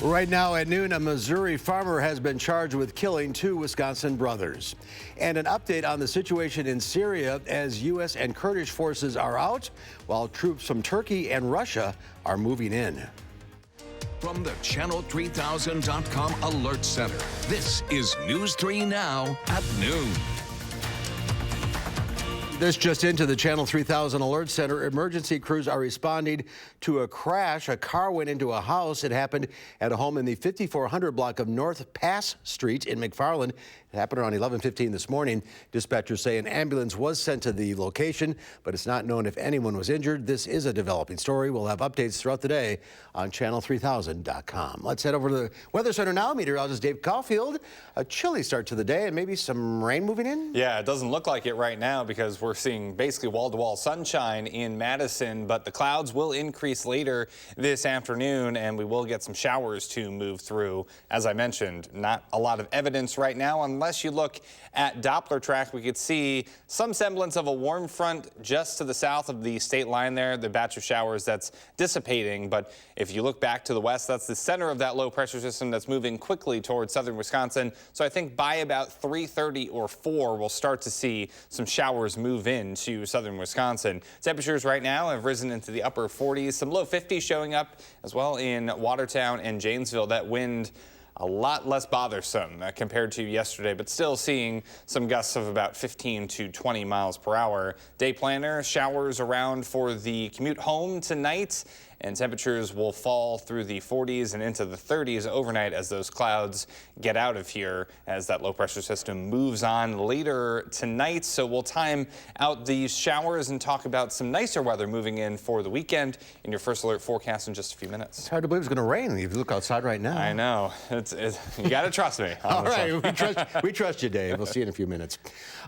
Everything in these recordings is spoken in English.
Right now at noon, a Missouri farmer has been charged with killing two Wisconsin brothers. And an update on the situation in Syria as U.S. and Kurdish forces are out, while troops from Turkey and Russia are moving in. From the Channel3000.com Alert Center, this is News 3 Now at noon. This just into the Channel 3000 Alert Center. Emergency crews are responding to a crash. A car went into a house. It happened at a home in the 5400 block of North Pass Street in McFarland. It happened around 11:15 this morning. Dispatchers say an ambulance was sent to the location, but it's not known if anyone was injured. This is a developing story. We'll have updates throughout the day on Channel3000.com. Let's head over to the Weather Center now. Meteorologist Dave Caulfield. A chilly start to the day and maybe some rain moving in? Yeah, it doesn't look like it right now because we're seeing basically wall-to-wall sunshine in Madison, but the clouds will increase later this afternoon and we will get some showers to move through. As I mentioned, not a lot of evidence right now. Unless you look at Doppler track, we could see some semblance of a warm front just to the south of the state line there, the batch of showers that's dissipating. But if you look back to the west, that's the center of that low pressure system that's moving quickly towards southern Wisconsin. So I think by about 3:30 or 4, we'll start to see some showers move into southern Wisconsin. Temperatures right now have risen into the upper 40s, some low 50s showing up as well in Watertown and Janesville. That wind a lot less bothersome compared to yesterday, but still seeing some gusts of about 15 to 20 miles per hour. Day planner, showers around for the commute home tonight, and temperatures will fall through the 40s and into the 30s overnight as those clouds get out of here as that low pressure system moves on later tonight. So we'll time out these showers and talk about some nicer weather moving in for the weekend in your first alert forecast in just a few minutes. It's hard to believe it's going to rain if you look outside right now. I know. You got to trust me. All right, we trust you, Dave. We'll see you in a few minutes.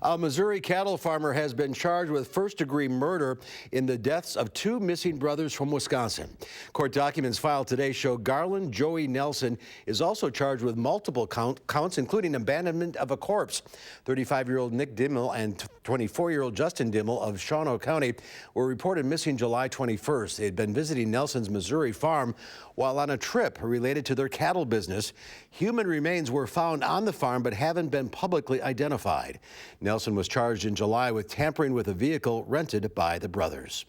A Missouri cattle farmer has been charged with first-degree murder in the deaths of two missing brothers from Wisconsin. Court documents filed today show Garland Joey Nelson is also charged with multiple counts, including abandonment of a corpse. 35-year-old Nick Dimmel and 24-year-old Justin Dimmel of Shawano County were reported missing July 21st. They had been visiting Nelson's Missouri farm while on a trip related to their cattle business. Human remains were found on the farm but haven't been publicly identified. Nelson was charged in July with tampering with a vehicle rented by the brothers.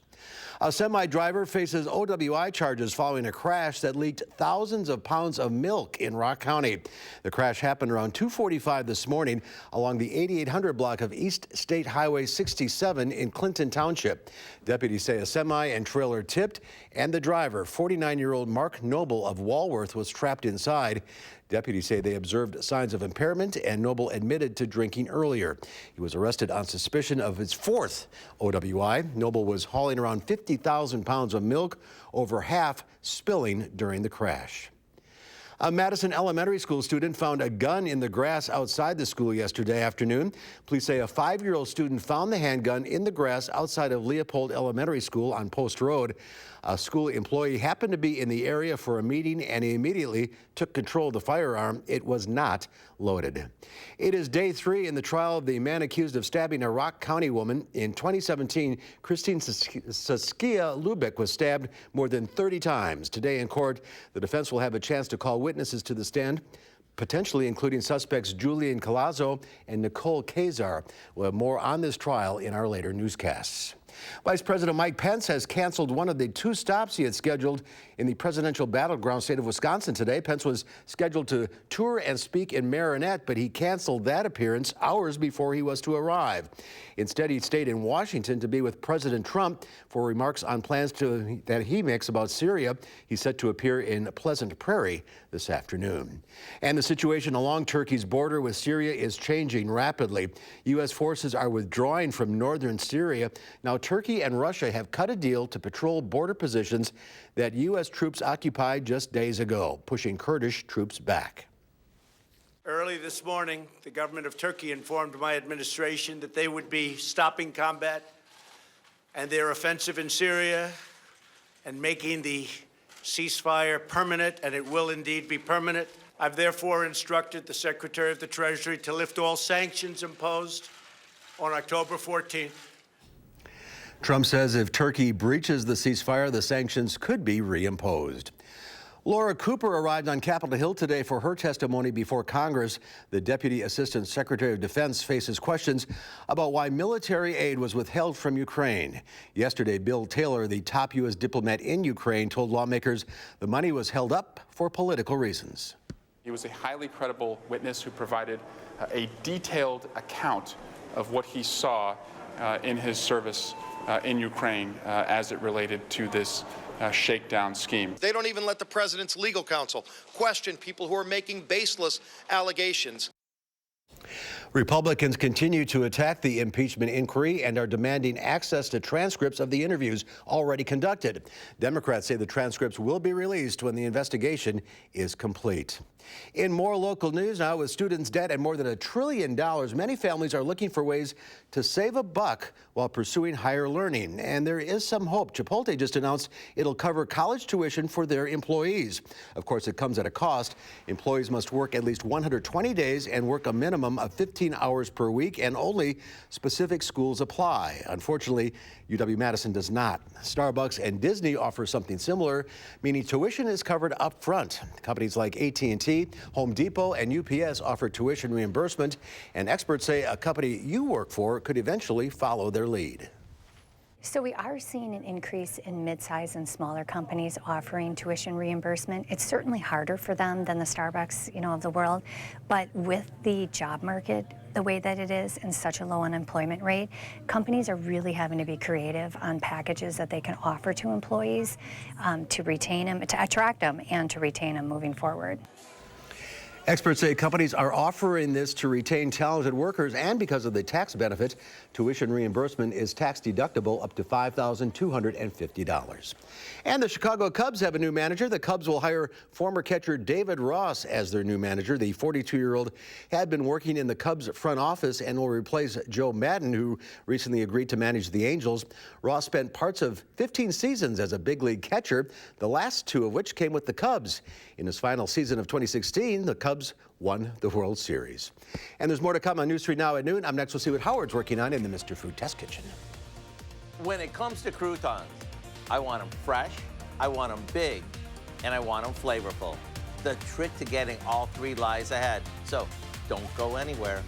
A semi-driver faces OWI charges following a crash that leaked thousands of pounds of milk in Rock County. The crash happened around 2:45 this morning along the 8800 block of East State Highway 67 in Clinton Township. Deputies say a semi and trailer tipped, and the driver, 49-year-old Mark Noble of Walworth, was trapped inside. Deputies say they observed signs of impairment, and Noble admitted to drinking earlier. He was arrested on suspicion of his fourth OWI. Noble was hauling around 50,000 pounds of milk, over half spilling during the crash. A Madison elementary school student found a gun in the grass outside the school yesterday afternoon. Police say a 5-year-old student found the handgun in the grass outside of Leopold Elementary School on Post Road. A school employee happened to be in the area for a meeting and he immediately took control of the firearm. It was not loaded. It is day 3 in the trial of the man accused of stabbing a Rock County woman. In 2017, Christine Saskia Lubick was stabbed more than 30 times. Today in court, the defense will have a chance to call witnesses to the stand, potentially including suspects Julian Colazzo and Nicole Kazar. We'll have more on this trial in our later newscasts. Vice President Mike Pence has canceled one of the 2 stops he had scheduled in the presidential battleground state of Wisconsin today. Pence was scheduled to tour and speak in Marinette, but he canceled that appearance hours before he was to arrive. Instead, he stayed in Washington to be with President Trump for remarks on plans that he makes about Syria. He's set to appear in Pleasant Prairie this afternoon. And the situation along Turkey's border with Syria is changing rapidly. U.S. forces are withdrawing from northern Syria. Now, Turkey and Russia have cut a deal to patrol border positions that U.S. troops occupied just days ago, pushing Kurdish troops back. Early this morning, the government of Turkey informed my administration that they would be stopping combat and their offensive in Syria and making the ceasefire permanent, and it will indeed be permanent. I've therefore instructed the Secretary of the Treasury to lift all sanctions imposed on October 14th. Trump says if Turkey breaches the ceasefire, the sanctions could be reimposed. Laura Cooper arrived on Capitol Hill today for her testimony before Congress. The Deputy Assistant Secretary of Defense faces questions about why military aid was withheld from Ukraine. Yesterday, Bill Taylor, the top U.S. diplomat in Ukraine, told lawmakers the money was held up for political reasons. He was a highly credible witness who provided a detailed account of what he saw in his service in Ukraine as it related to this shakedown scheme. They don't even let the president's legal counsel question people who are making baseless allegations. Republicans continue to attack the impeachment inquiry and are demanding access to transcripts of the interviews already conducted. Democrats say the transcripts will be released when the investigation is complete. In more local news now, with students' debt at more than $1 trillion, many families are looking for ways to save a buck while pursuing higher learning. And there is some hope. Chipotle just announced it'll cover college tuition for their employees. Of course, it comes at a cost. Employees must work at least 120 days and work a minimum of 15 hours per week, and only specific schools apply. Unfortunately, UW-Madison does not. Starbucks and Disney offer something similar, meaning tuition is covered up front. Companies like AT&T, Home Depot, and UPS offer tuition reimbursement, and experts say a company you work for could eventually follow their lead. So we are seeing an increase in mid-size and smaller companies offering tuition reimbursement. It's certainly harder for them than the Starbucks, of the world, but with the job market the way that it is and such a low unemployment rate, companies are really having to be creative on packages that they can offer to employees to retain them, to attract them, and to retain them moving forward. Experts say companies are offering this to retain talented workers, and because of the tax benefit, tuition reimbursement is tax deductible up to $5,250. And the Chicago Cubs have a new manager. The Cubs will hire former catcher David Ross as their new manager. The 42-year-old had been working in the Cubs front office and will replace Joe Madden, who recently agreed to manage the Angels. Ross spent parts of 15 seasons as a big league catcher, the last 2 of which came with the Cubs. In his final season of 2016, the Cubs won the World Series. And there's more to come on News 3 Now at noon. Up next, we'll see what Howard's working on in the Mr. Food Test Kitchen. When it comes to croutons, I want them fresh, I want them big, and I want them flavorful. The trick to getting all 3 lies ahead. So don't go anywhere.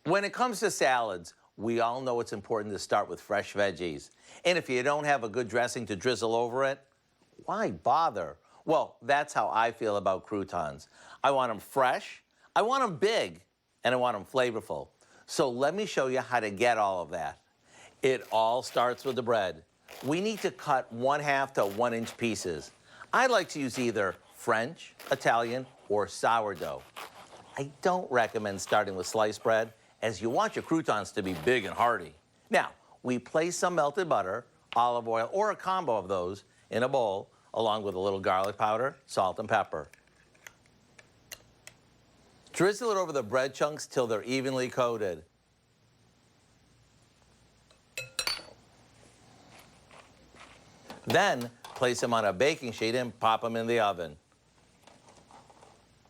When it comes to salads, we all know it's important to start with fresh veggies. And if you don't have a good dressing to drizzle over it, why bother? Well, that's how I feel about croutons. I want them fresh, I want them big, and I want them flavorful. So let me show you how to get all of that. It all starts with the bread. We need to cut 1/2 to 1 inch pieces. I like to use either French, Italian, or sourdough. I don't recommend starting with sliced bread, as you want your croutons to be big and hearty. Now, we place some melted butter, olive oil, or a combo of those in a bowl, along with a little garlic powder, salt, and pepper. Drizzle it over the bread chunks till they're evenly coated. Then, place them on a baking sheet and pop them in the oven.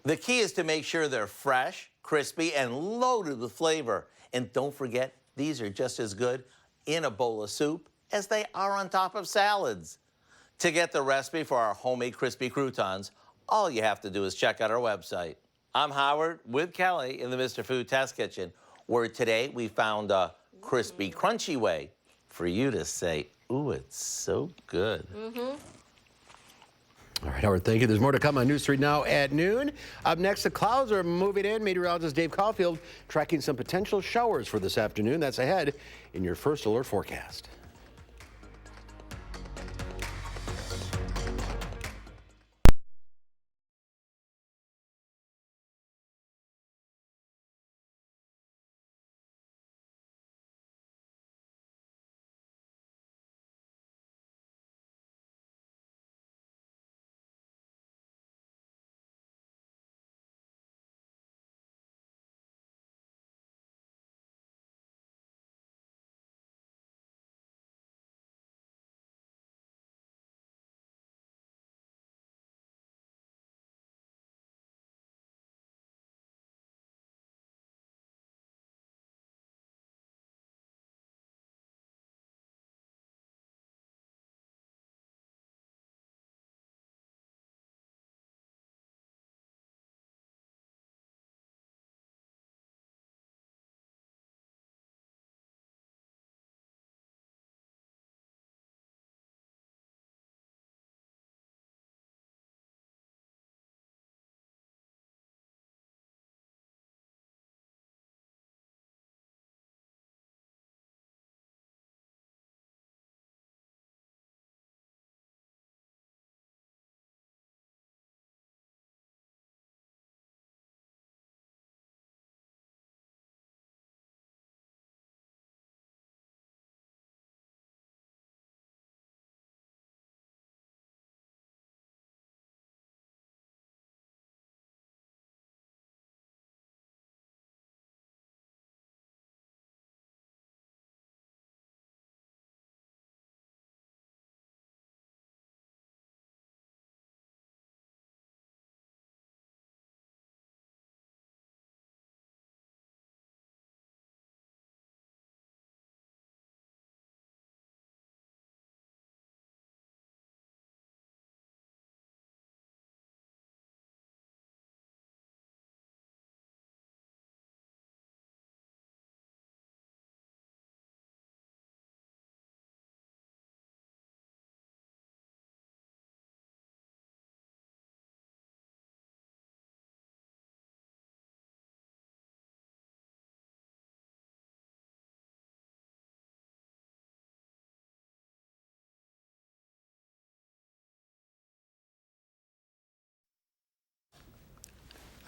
The key is to make sure they're fresh, crispy, and loaded with flavor. And don't forget, these are just as good in a bowl of soup as they are on top of salads. To get the recipe for our homemade crispy croutons, all you have to do is check out our website. I'm Howard with Kelly in the Mr. Food Test Kitchen, where today we found a crispy, crunchy way for you to say, ooh, it's so good. All right, Howard, thank you. There's more to come on News 3 Now at noon. Up next, the clouds are moving in. Meteorologist Dave Caulfield tracking some potential showers for this afternoon. That's ahead in your first alert forecast.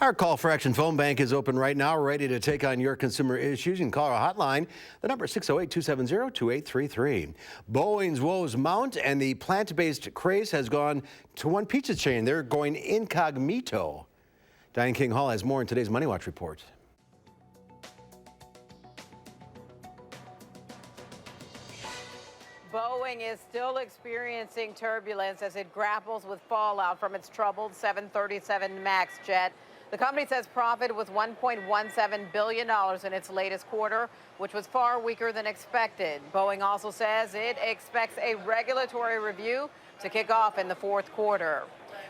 Our Call for Action phone bank is open right now, ready to take on your consumer issues. You can call our hotline. The number is 608-270-2833. Boeing's woes mount, and the plant-based craze has gone to one pizza chain. They're going incognito. Diane King Hall has more in today's Money Watch report. Boeing is still experiencing turbulence as it grapples with fallout from its troubled 737 MAX jet. The company says profit was $1.17 billion in its latest quarter, which was far weaker than expected. Boeing also says it expects a regulatory review to kick off in the fourth quarter.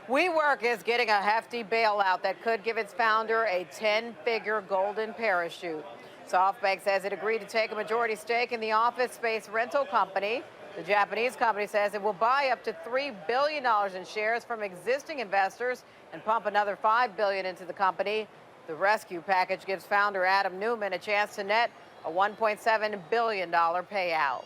WeWork is getting a hefty bailout that could give its founder a 10-figure golden parachute. SoftBank says it agreed to take a majority stake in the office space rental company. The Japanese company says it will buy up to $3 billion in shares from existing investors and pump another $5 billion into the company. The rescue package gives founder Adam Newman a chance to net a $1.7 billion payout.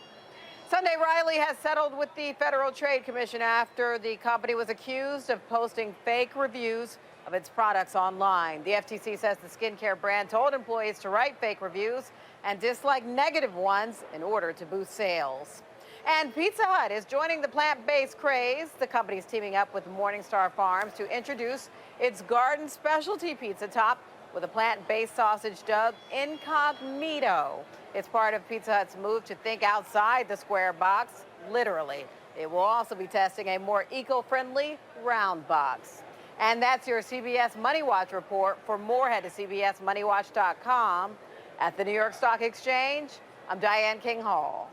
Sunday, Riley has settled with the Federal Trade Commission after the company was accused of posting fake reviews of its products online. The FTC says the skincare brand told employees to write fake reviews and dislike negative ones in order to boost sales. And Pizza Hut is joining the plant-based craze. The company's teaming up with Morningstar Farms to introduce its garden specialty pizza top with a plant-based sausage dubbed Incognito. It's part of Pizza Hut's move to think outside the square box, literally. It will also be testing a more eco-friendly round box. And that's your CBS Money Watch report. For more, head to cbsmoneywatch.com. At the New York Stock Exchange, I'm Diane King Hall.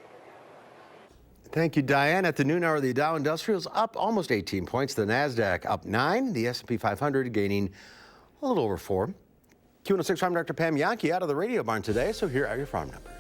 Thank you, Diane. At the noon hour, the Dow Industrials up almost 18 points. The NASDAQ up 9. The S&P 500 gaining a little over 4. Q106 Farm Director Pam Yankee out of the radio barn today. So here are your farm numbers.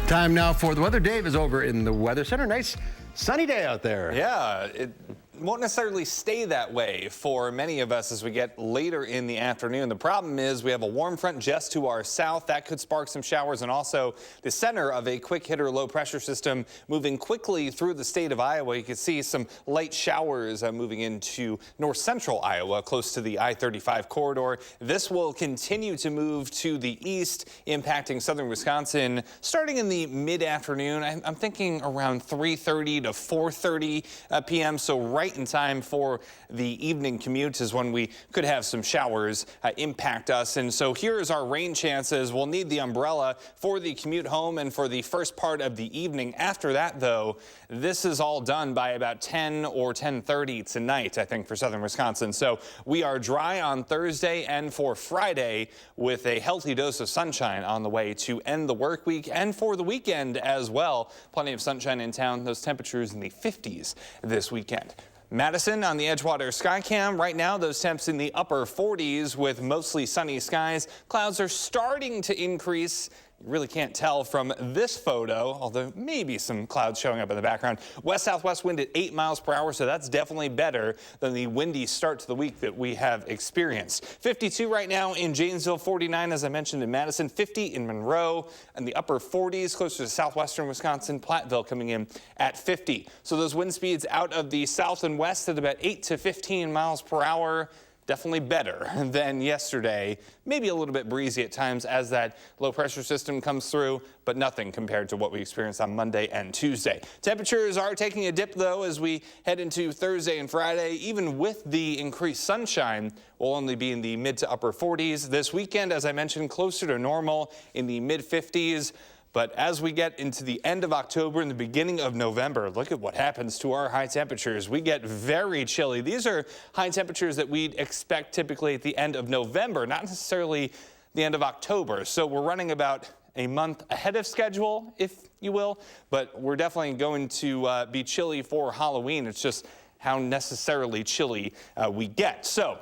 Time now for the weather. Dave is over in the Weather Center. Nice sunny day out there. Yeah, it won't necessarily stay that way for many of us as we get later in the afternoon. The problem is we have a warm front just to our south. That could spark some showers, and also the center of a quick hitter low pressure system moving quickly through the state of Iowa. You can see some light showers moving into north central Iowa close to the I-35 corridor. This will continue to move to the east, impacting southern Wisconsin starting in the mid-afternoon. I'm thinking around 3:30 to 4:30 p.m. So right in time for the evening commute is when we could have some showers impact us. And so here's our rain chances. We'll need the umbrella for the commute home and for the first part of the evening. After that, though, this is all done by about 10 or 10:30 tonight, I think, for southern Wisconsin. So we are dry on Thursday and for Friday with a healthy dose of sunshine on the way to end the work week and for the weekend as well. Plenty of sunshine in town. Those temperatures in the 50s this weekend. Madison on the Edgewater Skycam. Right now, those temps in the upper 40s with mostly sunny skies. Clouds are starting to increase. You really can't tell from this photo, although maybe some clouds showing up in the background. West-southwest wind at 8 miles per hour, so that's definitely better than the windy start to the week that we have experienced. 52 right now in Janesville, 49, as I mentioned, in Madison, 50 in Monroe, and the upper 40s closer to southwestern Wisconsin, Platteville coming in at 50. So those wind speeds out of the south and west at about 8 to 15 miles per hour. Definitely better than yesterday. Maybe a little bit breezy at times as that low pressure system comes through, but nothing compared to what we experienced on Monday and Tuesday. Temperatures are taking a dip, though, as we head into Thursday and Friday. Even with the increased sunshine, we'll only be in the mid to upper 40s. This weekend, as I mentioned, closer to normal in the mid 50s. But as we get into the end of October and the beginning of November, look at what happens to our high temperatures. We get very chilly. These are high temperatures that we'd expect typically at the end of November, not necessarily the end of October. So we're running about a month ahead of schedule, if you will. But we're definitely going to be chilly for Halloween. It's just how necessarily chilly we get. So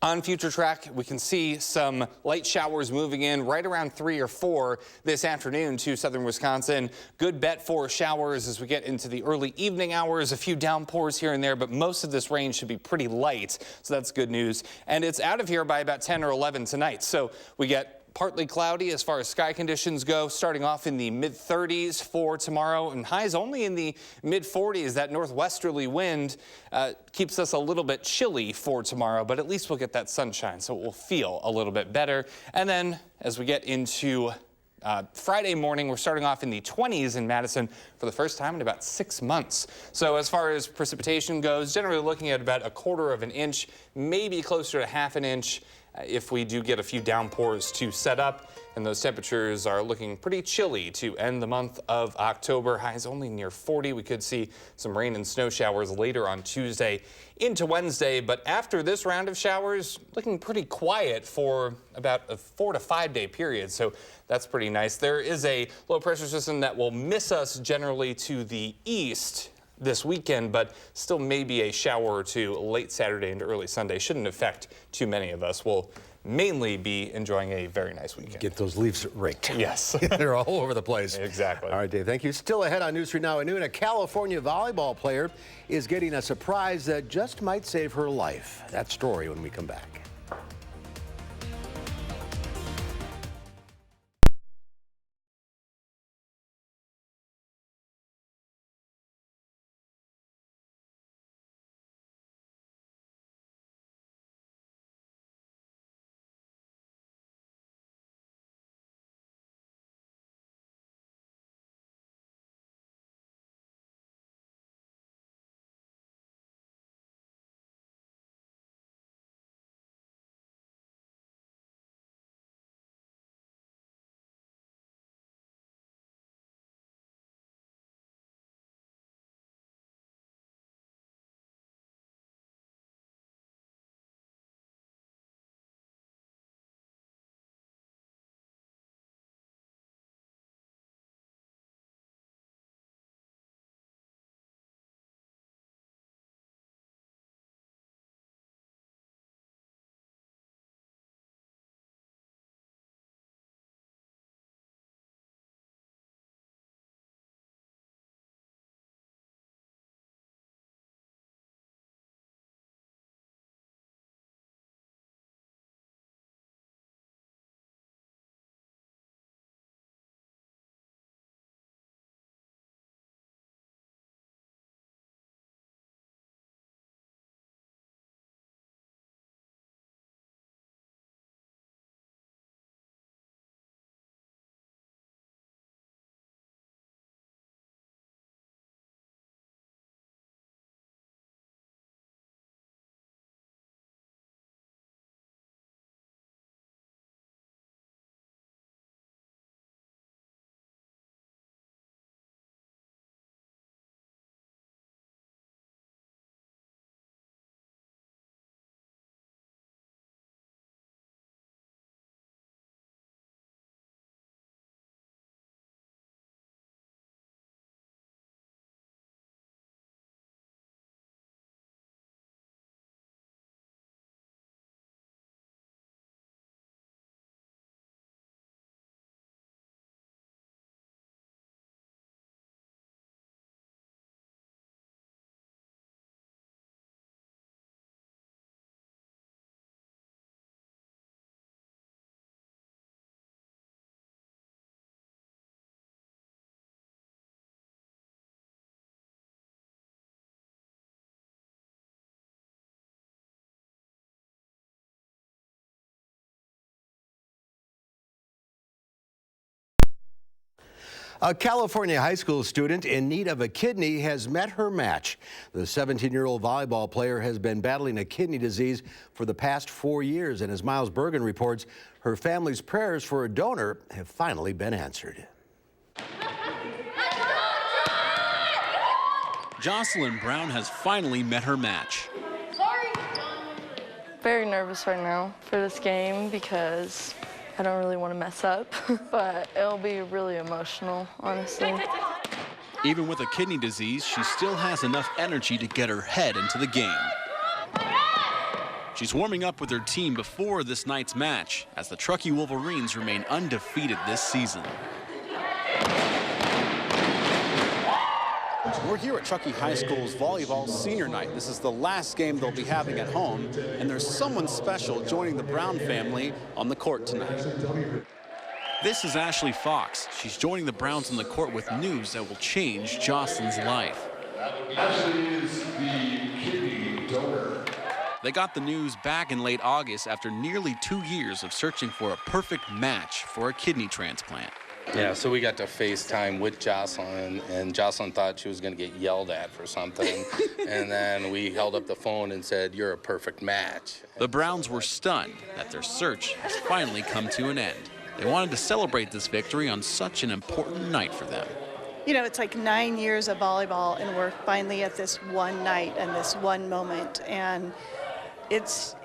on future track, we can see some light showers moving in right around 3 or 4 this afternoon to southern Wisconsin. Good bet for showers as we get into the early evening hours. A few downpours here and there, but most of this rain should be pretty light. So that's good news. And it's out of here by about 10 or 11 tonight. So we get partly cloudy as far as sky conditions go, starting off in the mid-30s for tomorrow and highs only in the mid-40s. That northwesterly wind keeps us a little bit chilly for tomorrow, but at least we'll get that sunshine, so it will feel a little bit better. And then as we get into Friday morning, we're starting off in the 20s in Madison for the first time in about 6 months. So as far as precipitation goes, generally looking at about 1/4 of an inch, maybe closer to 1/2 an inch if we do get a few downpours to set up. And those temperatures are looking pretty chilly to end the month of October. Highs only near 40. We could see some rain and snow showers later on Tuesday into Wednesday. But after this round of showers, looking pretty quiet for about a 4 to 5 day period. So that's pretty nice. There is a low pressure system that will miss us generally to the east this weekend, but still maybe a shower or two late Saturday into early Sunday. Shouldn't affect too many of us. We'll mainly be enjoying a very nice weekend. Get those leaves raked. Yes. They're all over the place. Exactly. All right, Dave, thank you. Still ahead on News 3 Now at noon, a California volleyball player is getting a surprise that just might save her life. That story when we come back. A California high school student in need of a kidney has met her match. The 17-year-old volleyball player has been battling a kidney disease for the past 4 years, and as Miles Bergen reports, her family's prayers for a donor have finally been answered. Jocelyn Brown has finally met her match. Very nervous right now for this game because I don't really want to mess up, but it'll be really emotional, honestly. Even with a kidney disease, she still has enough energy to get her head into the game. She's warming up with her team before this night's match, as the Truckee Wolverines remain undefeated this season. We're here at Truckee High School's volleyball senior night. This is the last game they'll be having at home, and there's someone special joining the Brown family on the court tonight. This is Ashley Fox. She's joining the Browns on the court with news that will change Jocelyn's life. Ashley is the kidney donor. They got the news back in late August after nearly 2 years of searching for a perfect match for a kidney transplant. Yeah, so we got to FaceTime with Jocelyn, and Jocelyn thought she was going to get yelled at for something. And then we held up the phone and said, "You're a perfect match." The Browns were stunned that their search has finally come to an end. They wanted to celebrate this victory on such an important night for them. You know, it's like 9 years of volleyball, and we're finally at this one night and this one moment, and it's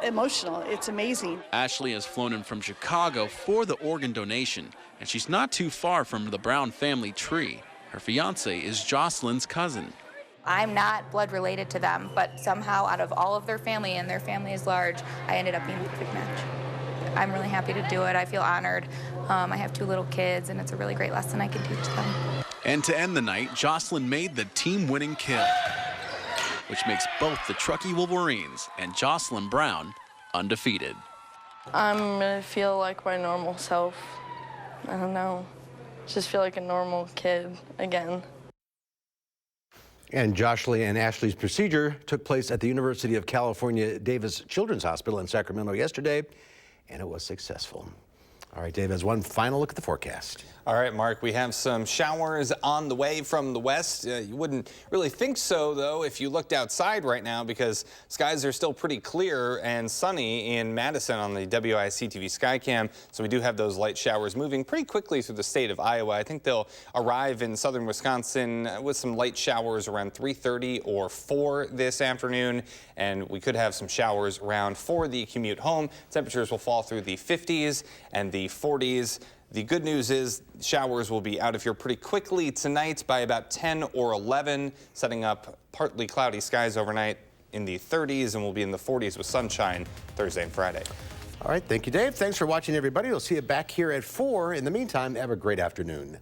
emotional. It's amazing. Ashley has flown in from Chicago for the organ donation, and she's not too far from the Brown family tree. Her fiance is Jocelyn's cousin. I'm not blood related to them, but somehow out of all of their family, and their family is large, I ended up being the perfect match. I'm really happy to do it. I feel honored. I have 2 little kids, and it's a really great lesson I can teach them. And to end the night, Jocelyn made the team-winning kill, which makes both the Truckee Wolverines and Jocelyn Brown undefeated. I'm gonna feel like my normal self. I don't know. Just feel like a normal kid again. And Jocelyn and Ashley's procedure took place at the University of California Davis Children's Hospital in Sacramento yesterday, and it was successful. All right, Dave has one final look at the forecast. All right, Mark, we have some showers on the way from the west. You wouldn't really think so, though, if you looked outside right now, because skies are still pretty clear and sunny in Madison on the WISC-TV Skycam. So we do have those light showers moving pretty quickly through the state of Iowa. I think they'll arrive in southern Wisconsin with some light showers around 3:30 or 4 this afternoon. And we could have some showers around for the commute home. Temperatures will fall through the 50s and the 40s. The good news is showers will be out of here pretty quickly tonight by about 10 or 11, setting up partly cloudy skies overnight in the 30s, and we'll be in the 40s with sunshine Thursday and Friday. All right, thank you, Dave. Thanks for watching, everybody. We'll see you back here at 4. In the meantime, have a great afternoon.